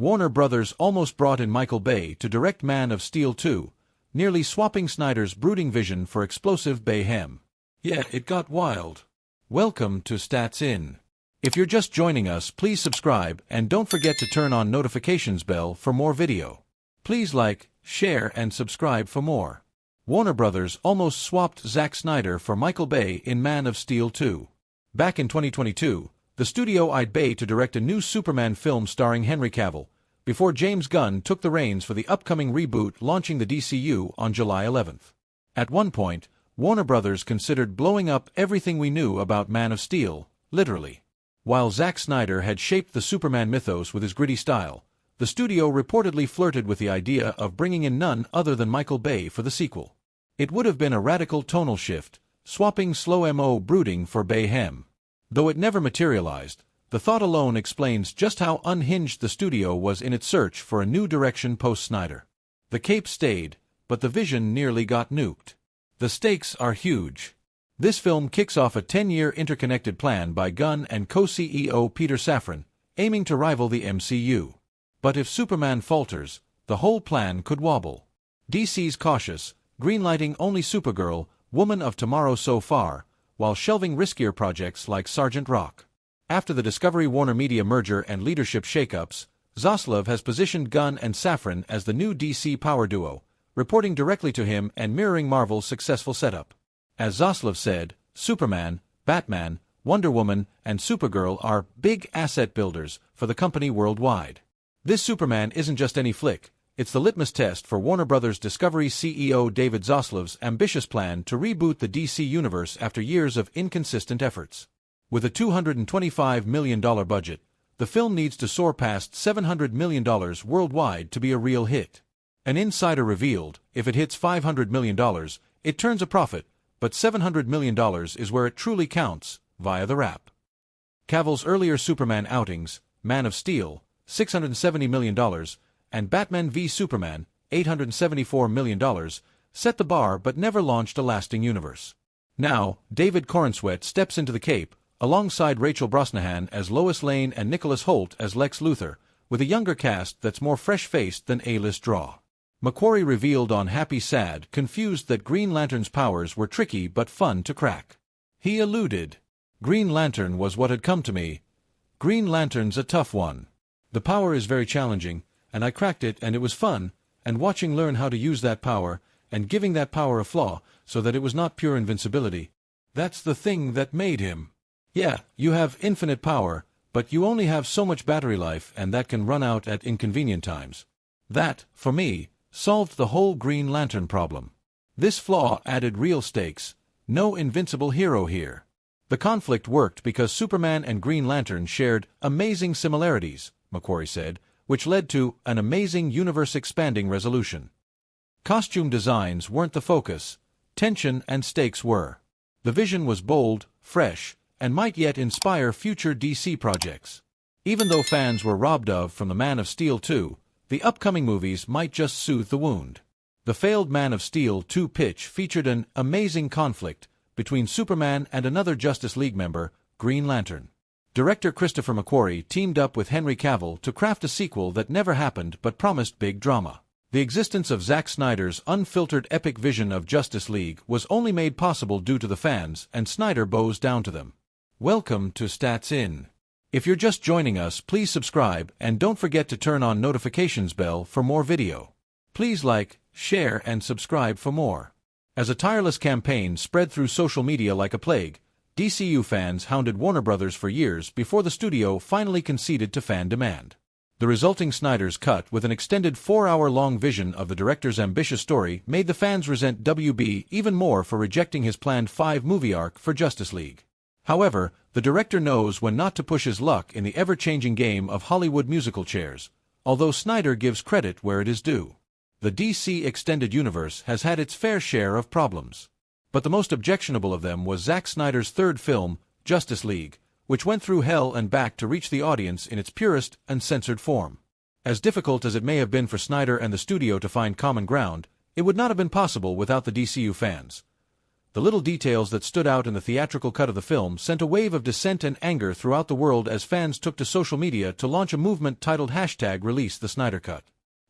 Warner Brothers almost brought in Michael Bay to direct Man of Steel 2, nearly swapping Snyder's brooding vision for explosive mayhem. Yeah, it got wild. Welcome to Stats In. If you're just joining us, please subscribe and don't forget to turn on notifications bell for more video. Please like, share and subscribe for more. Warner Brothers almost swapped Zack Snyder for Michael Bay in Man of Steel 2. Back in 2022, the studio eyed Bay to direct a new Superman film starring Henry Cavill, before James Gunn took the reins for the upcoming reboot launching the DCU on July 11th. At one point, Warner Brothers considered blowing up everything we knew about Man of Steel, literally. While Zack Snyder had shaped the Superman mythos with his gritty style, the studio reportedly flirted with the idea of bringing in none other than Michael Bay for the sequel. It would have been a radical tonal shift, swapping slow-mo brooding for Bayhem. Though it never materialized, the thought alone explains just how unhinged the studio was in its search for a new direction post-Snyder. The cape stayed, but the vision nearly got nuked. The stakes are huge. This film kicks off a 10-year interconnected plan by Gunn and co-CEO Peter Safran, aiming to rival the MCU. But if Superman falters, the whole plan could wobble. DC's cautious, greenlighting only Supergirl, Woman of Tomorrow so far, while shelving riskier projects like Sergeant Rock. After the Discovery-Warner Media merger and leadership shakeups, Zaslav has positioned Gunn and Safran as the new DC power duo, reporting directly to him and mirroring Marvel's successful setup. As Zaslav said, Superman, Batman, Wonder Woman, and Supergirl are big asset builders for the company worldwide. This Superman isn't just any flick, it's the litmus test for Warner Brothers Discovery CEO David Zaslav's ambitious plan to reboot the DC universe after years of inconsistent efforts. With a $225 million budget, the film needs to soar past $700 million worldwide to be a real hit. An insider revealed, if it hits $500 million, it turns a profit, but $700 million is where it truly counts, via the wrap. Cavill's earlier Superman outings, Man of Steel, $670 million, and Batman v Superman, $874 million, set the bar but never launched a lasting universe. Now, David Corenswet steps into the cape, alongside Rachel Brosnahan as Lois Lane and Nicholas Hoult as Lex Luthor, with a younger cast that's more fresh-faced than A-list draw. McQuarrie revealed on Happy Sad Confused that Green Lantern's powers were tricky but fun to crack. He alluded, "Green Lantern was what had come to me. Green Lantern's a tough one. The power is very challenging, and I cracked it and it was fun, and watching learn how to use that power, and giving that power a flaw, so that it was not pure invincibility. That's the thing that made him. Yeah, you have infinite power, but you only have so much battery life and that can run out at inconvenient times. That, for me, solved the whole Green Lantern problem. This flaw added real stakes. No invincible hero here. The conflict worked because Superman and Green Lantern shared amazing similarities," McQuarrie said, which led to an amazing universe-expanding resolution. Costume designs weren't the focus. Tension and stakes were. The vision was bold, fresh, and might yet inspire future DC projects. Even though fans were robbed of from the Man of Steel 2, the upcoming movies might just soothe the wound. The failed Man of Steel 2 pitch featured an amazing conflict between Superman and another Justice League member, Green Lantern. Director Christopher McQuarrie teamed up with Henry Cavill to craft a sequel that never happened but promised big drama. The existence of Zack Snyder's unfiltered epic vision of Justice League was only made possible due to the fans, and Snyder bows down to them. Welcome to Stats In. If you're just joining us, please subscribe and don't forget to turn on notifications bell for more video. Please like, share and subscribe for more. As a tireless campaign spread through social media like a plague, DCU fans hounded Warner Brothers for years before the studio finally conceded to fan demand. The resulting Snyder's Cut with an extended 4-hour-long vision of the director's ambitious story made the fans resent WB even more for rejecting his planned 5-movie arc for Justice League. However, the director knows when not to push his luck in the ever-changing game of Hollywood musical chairs, although Snyder gives credit where it is due. The DC Extended Universe has had its fair share of problems. But the most objectionable of them was Zack Snyder's third film, Justice League, which went through hell and back to reach the audience in its purest, uncensored form. As difficult as it may have been for Snyder and the studio to find common ground, it would not have been possible without the DCU fans. The little details that stood out in the theatrical cut of the film sent a wave of dissent and anger throughout the world as fans took to social media to launch a movement titled #ReleaseTheSnyderCut.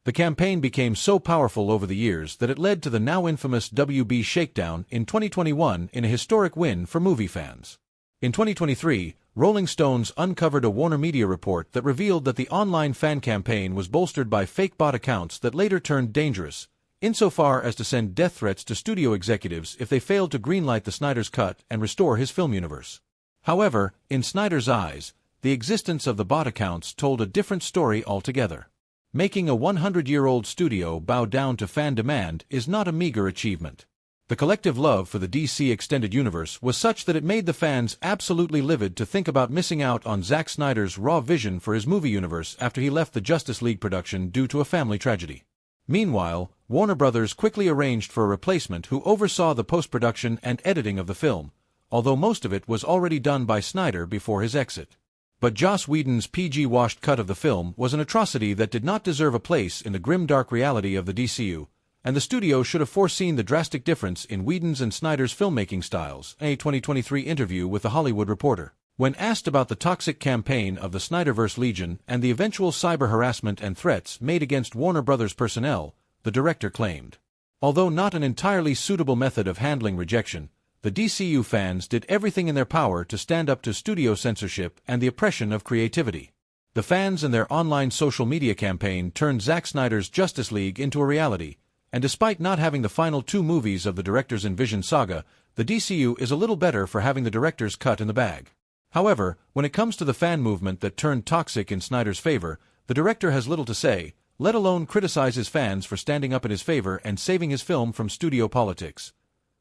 The campaign became so powerful over the years that it led to the now infamous WB shakedown in 2021 in a historic win for movie fans. In 2023, Rolling Stones uncovered a Warner Media report that revealed that the online fan campaign was bolstered by fake bot accounts that later turned dangerous, insofar as to send death threats to studio executives if they failed to greenlight the Snyder's cut and restore his film universe. However, in Snyder's eyes, the existence of the bot accounts told a different story altogether. Making a 100-year-old studio bow down to fan demand is not a meager achievement. The collective love for the DC Extended Universe was such that it made the fans absolutely livid to think about missing out on Zack Snyder's raw vision for his movie universe after he left the Justice League production due to a family tragedy. Meanwhile, Warner Brothers quickly arranged for a replacement who oversaw the post-production and editing of the film, although most of it was already done by Snyder before his exit. But Joss Whedon's PG-washed cut of the film was an atrocity that did not deserve a place in the grim-dark reality of the DCU, and the studio should have foreseen the drastic difference in Whedon's and Snyder's filmmaking styles. A 2023 interview with The Hollywood Reporter. When asked about the toxic campaign of the Snyderverse Legion and the eventual cyber harassment and threats made against Warner Brothers personnel, the director claimed, although not an entirely suitable method of handling rejection, the DCU fans did everything in their power to stand up to studio censorship and the oppression of creativity. The fans and their online social media campaign turned Zack Snyder's Justice League into a reality, and despite not having the final 2 movies of the director's Envision saga, the DCU is a little better for having the director's cut in the bag. However, when it comes to the fan movement that turned toxic in Snyder's favor, the director has little to say, let alone criticize his fans for standing up in his favor and saving his film from studio politics.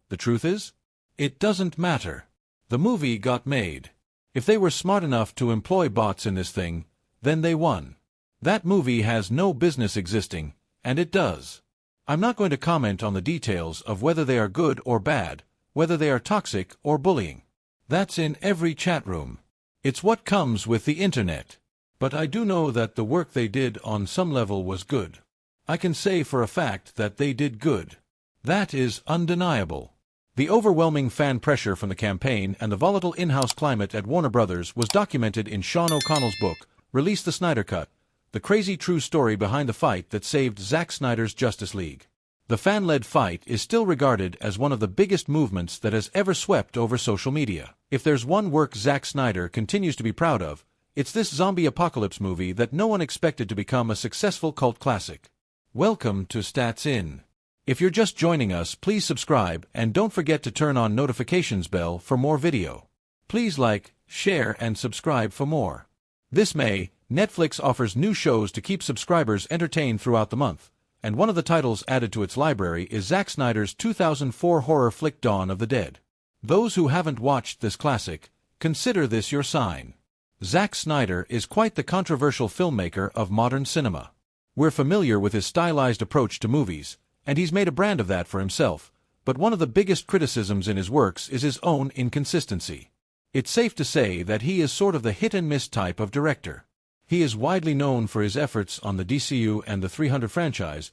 The truth is, it doesn't matter. The movie got made. If they were smart enough to employ bots in this thing, then they won. That movie has no business existing, and it does. I'm not going to comment on the details of whether they are good or bad, whether they are toxic or bullying. That's in every chat room. It's what comes with the internet. But I do know that the work they did on some level was good. I can say for a fact that they did good. That is undeniable. The overwhelming fan pressure from the campaign and the volatile in-house climate at Warner Brothers was documented in Sean O'Connell's book, Release the Snyder Cut, the crazy true story behind the fight that saved Zack Snyder's Justice League. The fan-led fight is still regarded as one of the biggest movements that has ever swept over social media. If there's one work Zack Snyder continues to be proud of, it's this zombie apocalypse movie that no one expected to become a successful cult classic. Welcome to Stats In. If you're just joining us, please subscribe and don't forget to turn on notifications bell for more video. Please like, share and subscribe for more. This May, Netflix offers new shows to keep subscribers entertained throughout the month, and one of the titles added to its library is Zack Snyder's 2004 horror flick Dawn of the Dead. Those who haven't watched this classic, consider this your sign. Zack Snyder is quite the controversial filmmaker of modern cinema. We're familiar with his stylized approach to movies, and he's made a brand of that for himself, but one of the biggest criticisms in his works is his own inconsistency. It's safe to say that he is sort of the hit-and-miss type of director. He is widely known for his efforts on the DCU and the 300 franchise,